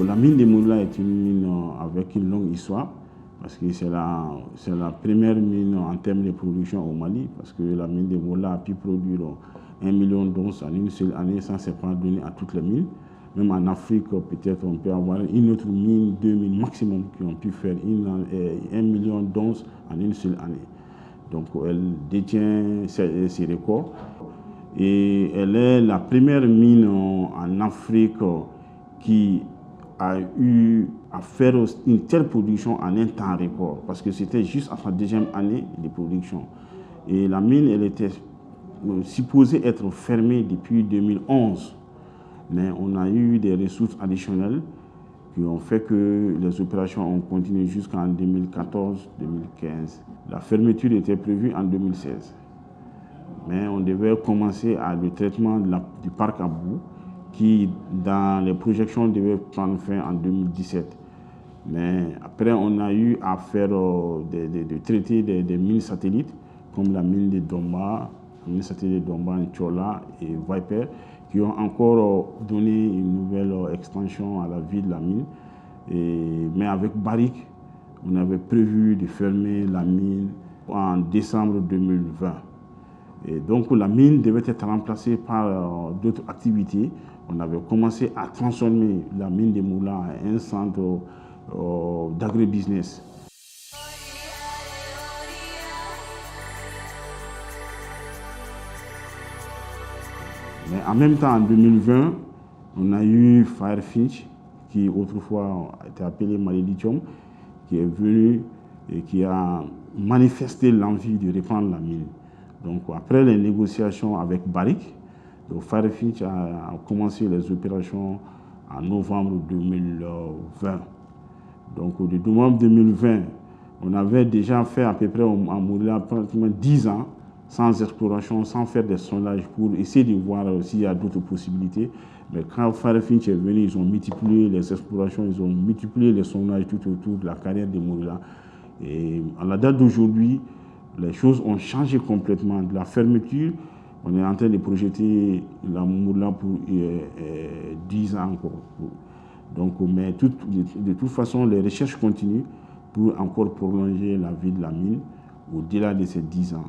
la mine de Morila est une mine avec une longue histoire, parce que c'est la première mine en termes de production au Mali, parce que la mine de Morila a pu produire 1 million d'onces en une seule année, ça ne s'est pas donné à toutes les mines. Même en Afrique, peut-être on peut avoir une autre mine, 2 mines maximum, qui ont pu faire 1 million d'onces en une seule année. Donc elle détient ces records. Et elle est la première mine en Afrique qui a eu à faire une telle production en un temps record, parce que c'était juste à sa deuxième année de production. Et la mine, elle était supposée être fermée depuis 2011, mais on a eu des ressources additionnelles qui ont fait que les opérations ont continué jusqu'en 2014-2015. La fermeture était prévue en 2016. Mais on devait commencer le traitement du parc à bout, qui, dans les projections, devait prendre fin en 2017. Mais après, on a eu à faire de traiter des mines satellites, comme la mine de Domba, la mine satellite de Domba, Nchola et Viper, qui ont encore donné une nouvelle extension à la vie de la mine. Mais avec Barrick, on avait prévu de fermer la mine en décembre 2020. Et donc la mine devait être remplacée par d'autres activités. On avait commencé à transformer la mine de Morila en un centre d'agribusiness. Mais en même temps, en 2020, on a eu Firefinch, qui autrefois était appelé Mali Lithium, qui est venu et qui a manifesté l'envie de reprendre la mine. Donc après les négociations avec Barrick, Firefinch a commencé les opérations en novembre 2020. Donc de novembre 2020, on avait déjà fait à peu près en Morila pratiquement 10 ans sans exploration, sans faire des sondages pour essayer de voir s'il y a d'autres possibilités. Mais quand Firefinch est venu, ils ont multiplié les explorations, ils ont multiplié les sondages tout autour de la carrière de Morila. Et à la date d'aujourd'hui, les choses ont changé complètement. De la fermeture, on est en train de projeter la Morila pour 10 ans encore. Donc, mais de toute façon, les recherches continuent pour encore prolonger la vie de la mine au-delà de ces 10 ans.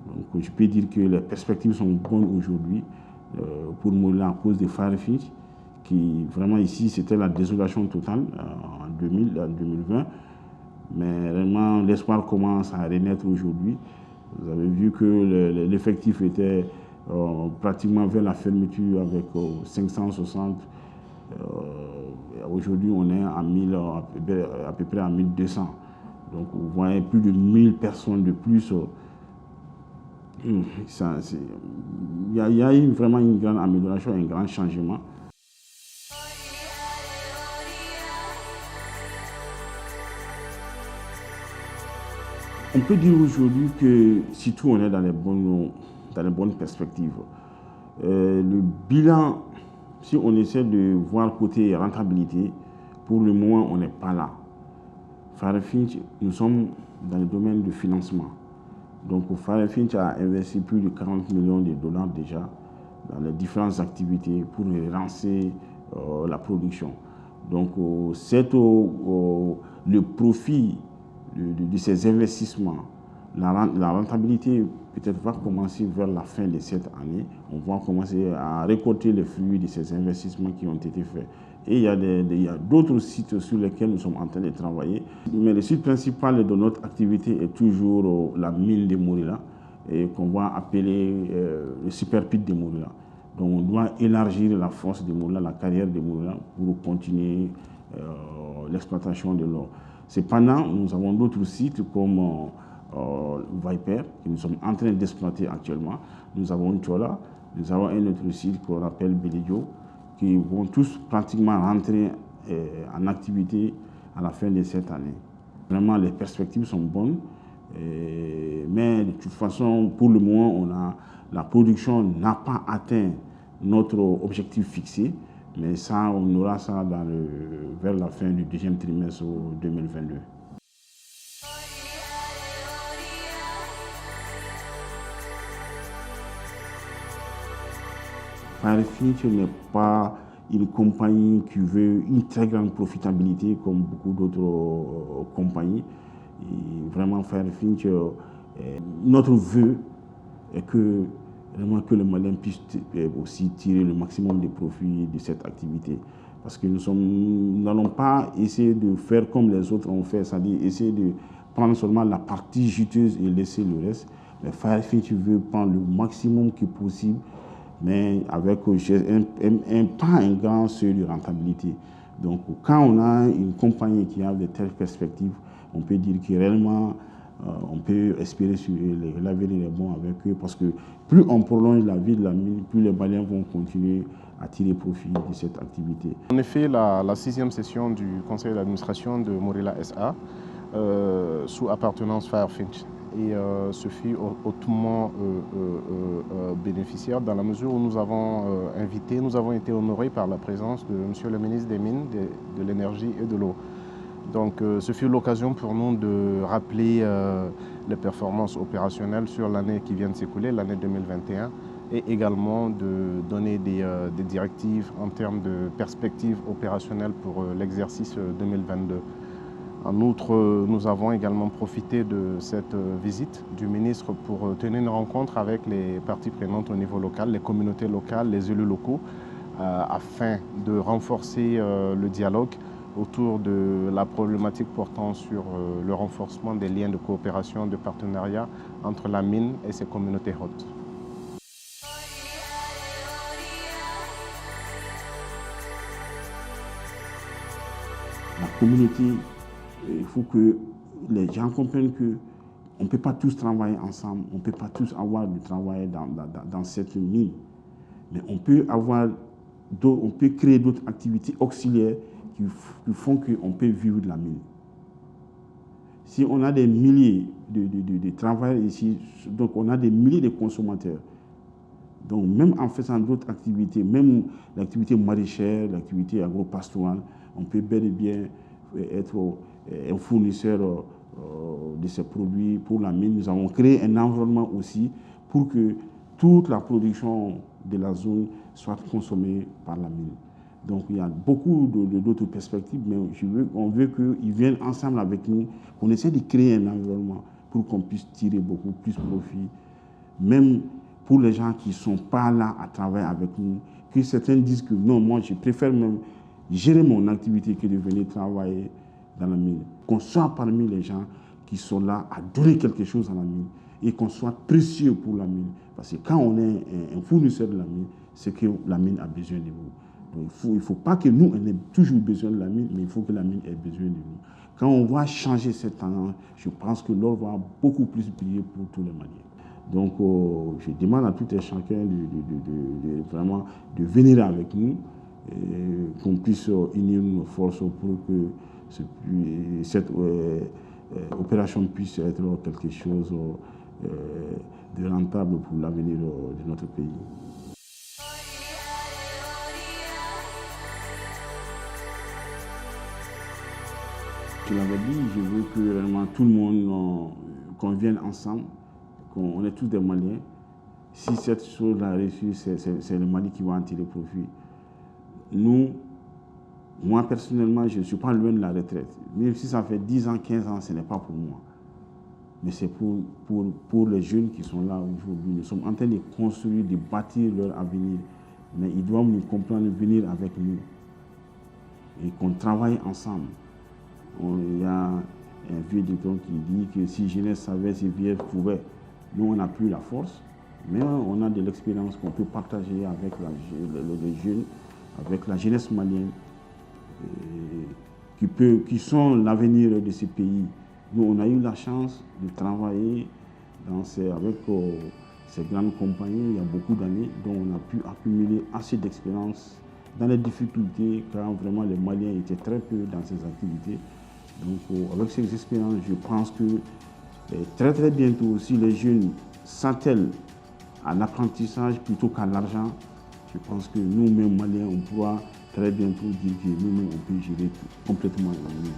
Donc, je peux dire que les perspectives sont bonnes aujourd'hui pour Morila à cause de Firefinch, qui vraiment ici, c'était la désolation totale en 2020. Mais vraiment, l'espoir commence à renaître aujourd'hui. Vous avez vu que l'effectif était pratiquement vers la fermeture avec 560. Aujourd'hui, on est à peu près à 1200. Donc, vous voyez plus de 1000 personnes de plus. Il y a eu vraiment une grande amélioration, un grand changement. On peut dire aujourd'hui que surtout on est dans les bonnes perspectives. Le bilan, si on essaie de voir côté rentabilité, pour le moment on n'est pas là. Firefinch, nous sommes dans le domaine du financement. Donc Firefinch a investi plus de 40 millions de dollars déjà dans les différentes activités pour relancer la production. Donc le profit de ces investissements, la rentabilité peut-être va commencer vers la fin de cette année. On va commencer à récolter les fruits de ces investissements qui ont été faits. Et il y a d'autres sites sur lesquels nous sommes en train de travailler. Mais le site principal de notre activité est toujours la mine de Morila, qu'on va appeler le super pit de Morila. Donc on doit élargir la force de Morila, la carrière de Morila, pour continuer l'exploitation de l'or. Cependant, nous avons d'autres sites comme Viper, que nous sommes en train d'exploiter actuellement. Nous avons Nchola, nous avons un autre site qu'on appelle Belidio, qui vont tous pratiquement rentrer en activité à la fin de cette année. Vraiment, les perspectives sont bonnes, mais de toute façon, pour le moment, la production n'a pas atteint notre objectif fixé. Mais ça, on aura ça vers la fin du deuxième trimestre 2022. Firefinch n'est pas une compagnie qui veut une très grande profitabilité comme beaucoup d'autres compagnies. Et vraiment, Firefinch, notre vœu est que, vraiment, que le Malien puisse aussi tirer le maximum de profit de cette activité. Parce que nous n'allons pas essayer de faire comme les autres ont fait, c'est-à-dire essayer de prendre seulement la partie juteuse et laisser le reste. Mais Firefinch veut prendre le maximum qui est possible, mais avec pas un grand seuil de rentabilité. Donc, quand on a une compagnie qui a de telles perspectives, on peut dire que réellement, on peut espérer sur l'avenir est bon avec eux, parce que plus on prolonge la vie de la mine, plus les Maliens vont continuer à tirer profit de cette activité. En effet, la 6e session du conseil d'administration de Morila SA, sous appartenance Firefinch, et ce fut hautement bénéficiaire dans la mesure où nous avons été honorés par la présence de M. le ministre des Mines, de l'Énergie et de l'Eau. Donc ce fut l'occasion pour nous de rappeler les performances opérationnelles sur l'année qui vient de s'écouler, l'année 2021, et également de donner des directives en termes de perspectives opérationnelles pour l'exercice 2022. En outre, nous avons également profité de cette visite du ministre pour tenir une rencontre avec les parties prenantes au niveau local, les communautés locales, les élus locaux, afin de renforcer le dialogue autour de la problématique portant sur le renforcement des liens de coopération, de partenariat entre la mine et ses communautés hôtes. La communauté, il faut que les gens comprennent qu'on ne peut pas tous travailler ensemble, on ne peut pas tous avoir du travail dans cette mine. Mais on peut créer d'autres activités auxiliaires qui font qu'on peut vivre de la mine. Si on a des milliers de travailleurs ici, donc on a des milliers de consommateurs. Donc même en faisant d'autres activités, même l'activité maraîchère, l'activité agro-pastorale, on peut bel et bien être un fournisseur de ces produits pour la mine. Nous avons créé un environnement aussi pour que toute la production de la zone soit consommée par la mine. Donc il y a beaucoup d'autres perspectives, mais on veut qu'ils viennent ensemble avec nous, qu'on essaie de créer un environnement pour qu'on puisse tirer beaucoup plus profit, même pour les gens qui ne sont pas là à travailler avec nous, que certains disent que non, moi je préfère même gérer mon activité que de venir travailler dans la mine. Qu'on soit parmi les gens qui sont là à donner quelque chose à la mine et qu'on soit précieux pour la mine. Parce que quand on est un fournisseur de la mine, c'est que la mine a besoin de vous. Donc il ne faut pas que nous, on ait toujours besoin de la mine, mais il faut que la mine ait besoin de nous. Quand on va changer cette tendance, je pense que l'or va beaucoup plus briller pour tous les Maliens. Donc je demande à tout et chacun vraiment de venir avec nous, qu'on puisse unir nos forces pour que cette opération puisse être quelque chose de rentable pour l'avenir de notre pays. Je l'avais dit, je veux que vraiment tout le monde, qu'on vienne ensemble, qu'on est tous des Maliens. Si cette chose-là réussit, c'est le Mali qui va en tirer profit. Moi personnellement, je ne suis pas loin de la retraite. Même si ça fait 10 ans, 15 ans, ce n'est pas pour moi. Mais c'est pour les jeunes qui sont là aujourd'hui. Nous sommes en train de construire, de bâtir leur avenir. Mais ils doivent nous comprendre, venir avec nous. Et qu'on travaille ensemble. Il y a un vieux dicton qui dit que si jeunesse savait, si vieillesse pouvait. Nous, on n'a plus la force, mais on a de l'expérience qu'on peut partager avec les jeunes, avec la jeunesse malienne, qui sont l'avenir de ce pays. Nous, on a eu la chance de travailler avec ces grandes compagnies il y a beaucoup d'années, dont on a pu accumuler assez d'expérience dans les difficultés, quand vraiment les Maliens étaient très peu dans ces activités. Donc, avec ces expériences, je pense que très très bientôt, si les jeunes s'attellent à l'apprentissage plutôt qu'à l'argent, je pense que nous-mêmes, Maliens, on pourra très bientôt dire que nous-mêmes, on peut gérer complètement la vie.